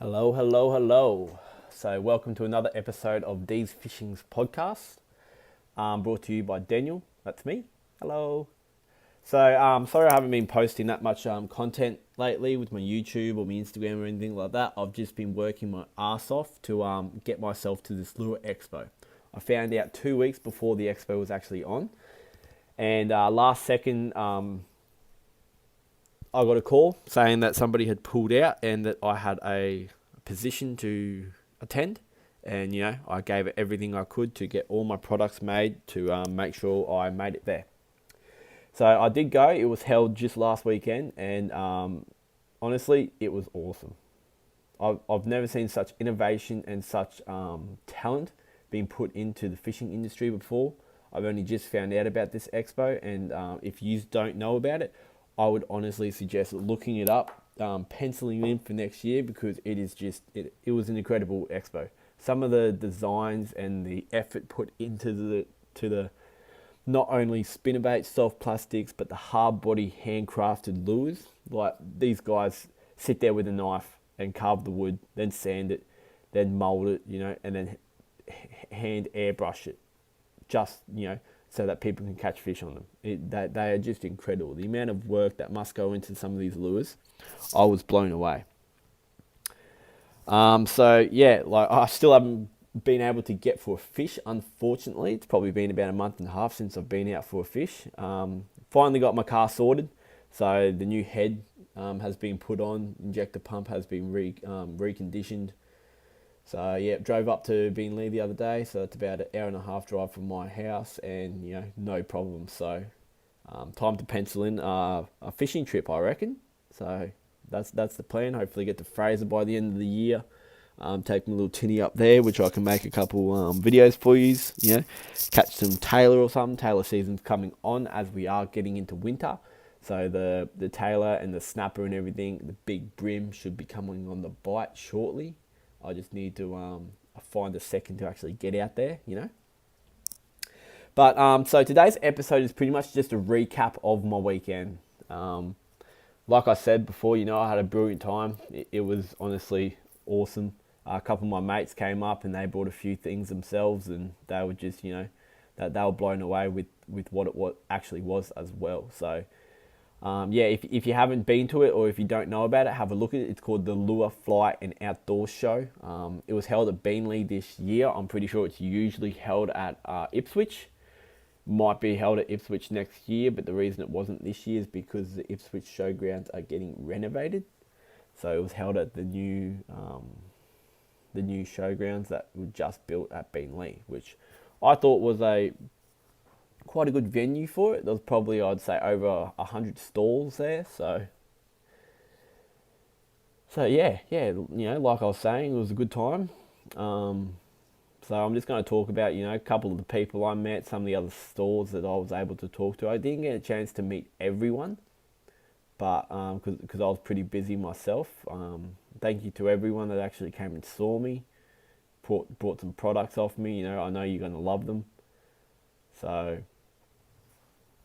Hello, hello, hello. So, welcome to another episode of These Fishing's podcast, brought to you by Daniel. That's me. Hello. So, sorry I haven't been posting that much content lately with my YouTube or my Instagram or anything like that. I've just been working my ass off to get myself to this lure expo. I found out 2 weeks before the expo was actually on, and last second, I got a call saying that somebody had pulled out and that I had a position to attend. And, I gave it everything I could to get all my products made to make sure I made it there. So I did go. It was held just last weekend. And honestly, it was awesome. I've never seen such innovation and such talent being put into the fishing industry before. I've only just found out about this expo. And if you don't know about it, I would honestly suggest looking it up, penciling in for next year, because it is just, it was an incredible expo. Some of the designs and the effort put into the not only spinnerbait, soft plastics, but the hard body handcrafted lures. Like, these guys sit there with a knife and carve the wood, then sand it, then mold it, and then hand airbrush it. Just, so that people can catch fish on them. They are just incredible. The amount of work that must go into some of these lures, I was blown away. So yeah, like, I still haven't been able to get for a fish, unfortunately. It's probably been about a month and a half since I've been out for a fish. Finally got my car sorted. So the new head has been put on, injector pump has been reconditioned. So yeah, drove up to Beenleigh the other day, so it's about an hour and a half drive from my house, and no problem. So time to pencil in a fishing trip, I reckon. So that's the plan. Hopefully get to Fraser by the end of the year. Take my little tinny up there, which I can make a couple videos for you. Catch some tailor or something. Tailor season's coming on as we are getting into winter. So the tailor and the snapper and everything, the big Bream, should be coming on the bite shortly. I just need to find a second to actually get out there, But so today's episode is pretty much just a recap of my weekend. Like I said before, I had a brilliant time. It was honestly awesome. A couple of my mates came up and they brought a few things themselves, and they were just, that they were blown away with what it actually was as well. So yeah, if you haven't been to it, or if you don't know about it, have a look at it. It's called the Lure, Fly and Outdoor Show. It was held at Beenleigh this year. I'm pretty sure it's usually held at Ipswich. Might be held at Ipswich next year, but the reason it wasn't this year is because the Ipswich showgrounds are getting renovated. So it was held at the new showgrounds that were just built at Beenleigh, which I thought was quite a good venue for it. There was probably, I'd say, over 100 stalls there. So yeah, like I was saying, it was a good time. So I'm just going to talk about, a couple of the people I met, some of the other stalls that I was able to talk to. I didn't get a chance to meet everyone, but because I was pretty busy myself. Thank you to everyone that actually came and saw me, brought some products off me. I know you're going to love them. So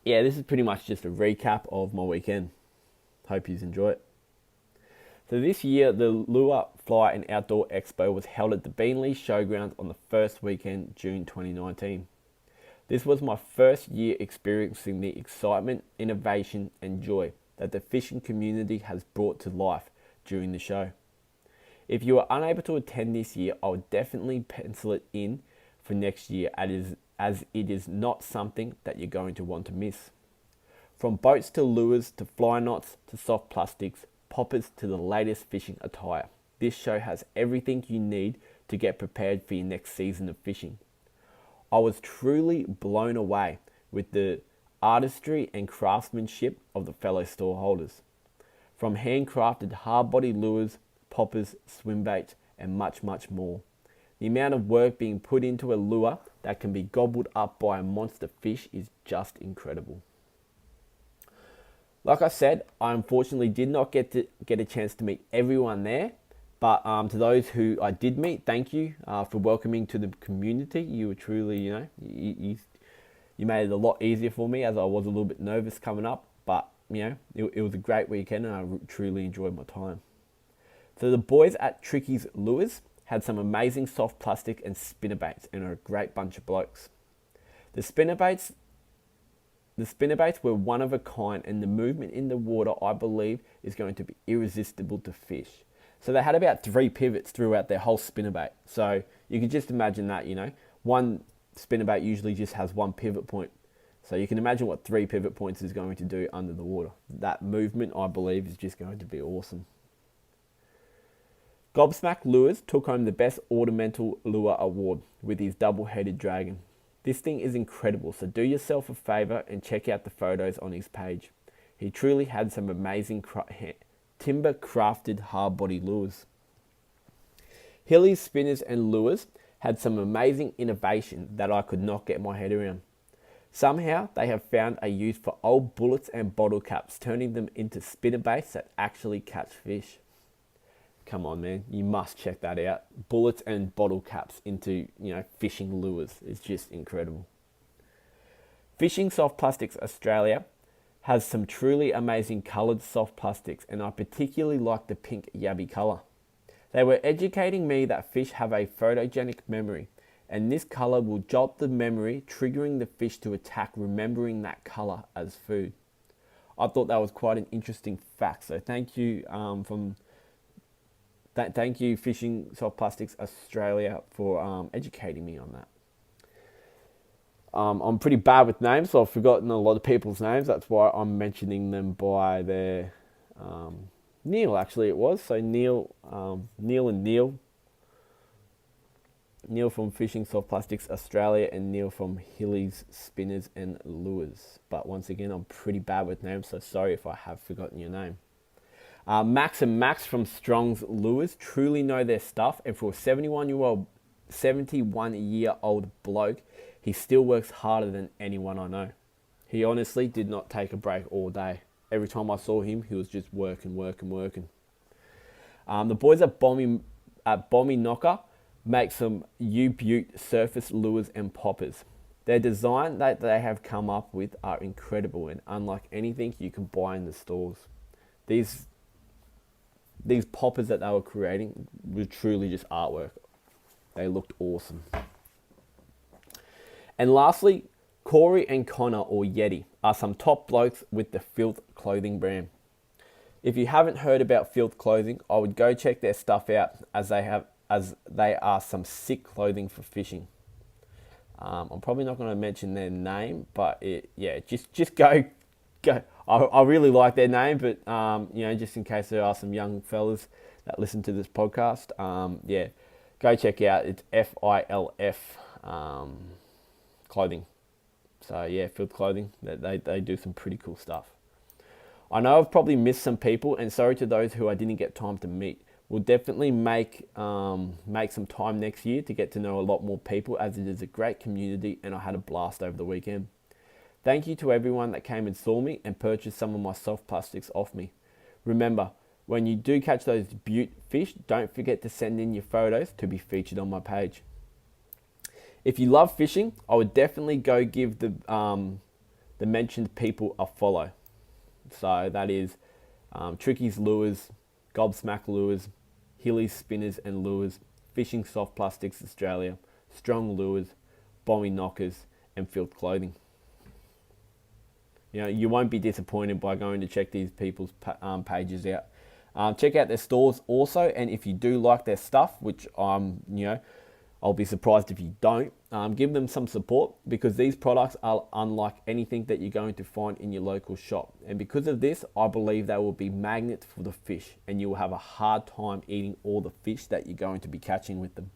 yeah, this is pretty much just a recap of my weekend. Hope you enjoy it. So this year, the Lure, Fly and Outdoor Expo was held at the Beenleigh Showgrounds on the first weekend, June 2019. This was my first year experiencing the excitement, innovation and joy that the fishing community has brought to life during the show. If you are unable to attend this year, I would definitely pencil it in for next year, as it is not something that you're going to want to miss. From boats to lures to fly knots to soft plastics, poppers to the latest fishing attire, this show has everything you need to get prepared for your next season of fishing. I was truly blown away with the artistry and craftsmanship of the fellow store holders. From handcrafted hard-body lures, poppers, swim baits, and much, much more. The amount of work being put into a lure that can be gobbled up by a monster fish is just incredible. Like I said, I unfortunately did not get a chance to meet everyone there, but to those who I did meet, thank you for welcoming to the community. You were truly, you made it a lot easier for me, as I was a little bit nervous coming up, but it was a great weekend and I truly enjoyed my time. So the boys at Tricky's Lures had some amazing soft plastic and spinnerbaits and are a great bunch of blokes. The spinnerbaits were one of a kind, and the movement in the water, I believe, is going to be irresistible to fish. So they had about 3 pivots throughout their whole spinnerbait. So you can just imagine that, one spinnerbait usually just has 1 pivot point. So you can imagine what 3 pivot points is going to do under the water. That movement, I believe, is just going to be awesome. Gobsmack Lures took home the Best Ornamental Lure Award with his double-headed dragon. This thing is incredible, so do yourself a favour and check out the photos on his page. He truly had some amazing timber-crafted hard-body lures. Hilly's Spinners and Lures had some amazing innovation that I could not get my head around. Somehow, they have found a use for old bullets and bottle caps, turning them into spinnerbaits that actually catch fish. Come on, man, you must check that out. Bullets and bottle caps into, fishing lures is just incredible. Fishing Soft Plastics Australia has some truly amazing coloured soft plastics, and I particularly like the pink yabby colour. They were educating me that fish have a photogenic memory, and this colour will jolt the memory, triggering the fish to attack, remembering that colour as food. I thought that was quite an interesting fact, so thank you thank you Fishing Soft Plastics Australia for educating me on that. I'm pretty bad with names, so I've forgotten a lot of people's names. That's why I'm mentioning them by their Neil, actually it was. So Neil from Fishing Soft Plastics Australia, and Neil from Hilly's Spinners and Lures. But once again, I'm pretty bad with names, so sorry if I have forgotten your name. Max and Max from Strong's Lures truly know their stuff, and for a 71-year-old bloke, he still works harder than anyone I know. He honestly did not take a break all day. Every time I saw him, he was just working. The boys at Bommy Knocker make some U-Butte surface lures and poppers. Their design that they have come up with are incredible and unlike anything you can buy in the stores. These poppers that they were creating were truly just artwork. They looked awesome. And lastly, Corey and Connor, or Yeti, are some top blokes with the Filth clothing brand. If you haven't heard about Filth clothing, I would go check their stuff out, as they are some sick clothing for fishing. I'm probably not going to mention their name, but just go. I really like their name, but just in case there are some young fellas that listen to this podcast, go check out. It's FILF clothing. So Filth clothing. They do some pretty cool stuff. I know I've probably missed some people, and sorry to those who I didn't get time to meet. We'll definitely make some time next year to get to know a lot more people, as it is a great community, and I had a blast over the weekend. Thank you to everyone that came and saw me and purchased some of my soft plastics off me. Remember, when you do catch those butte fish, don't forget to send in your photos to be featured on my page. If you love fishing, I would definitely go give the mentioned people a follow. So that is Tricky's Lures, Gobsmack Lures, Hilly's Spinners and Lures, Fishing Soft Plastics Australia, Strong Lures, Bommy Knockers, and Filth Clothing. You won't be disappointed by going to check these people's pages out. Check out their stores also, and if you do like their stuff, which I'll be surprised if you don't, give them some support, because these products are unlike anything that you're going to find in your local shop. And because of this, I believe they will be magnets for the fish, and you will have a hard time eating all the fish that you're going to be catching with them.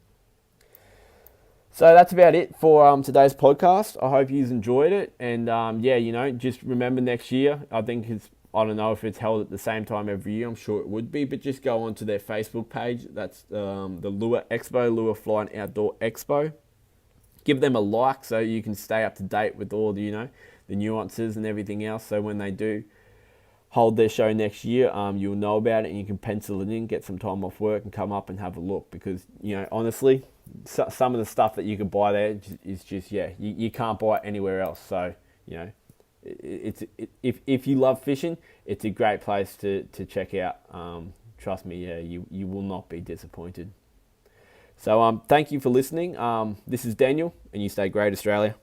So that's about it for today's podcast. I hope you enjoyed it. And just remember next year, I don't know if it's held at the same time every year. I'm sure it would be, but just go onto their Facebook page. That's the Lure Expo, Lure Fly and Outdoor Expo. Give them a like so you can stay up to date with all the nuances and everything else. So when they do hold their show next year, you'll know about it and you can pencil it in, get some time off work and come up and have a look. Because, honestly, some of the stuff that you can buy there is just, you can't buy it anywhere else. So, if you love fishing, it's a great place to check out. trust me, yeah, you will not be disappointed. So thank you for listening. This is Daniel, and you stay great, Australia.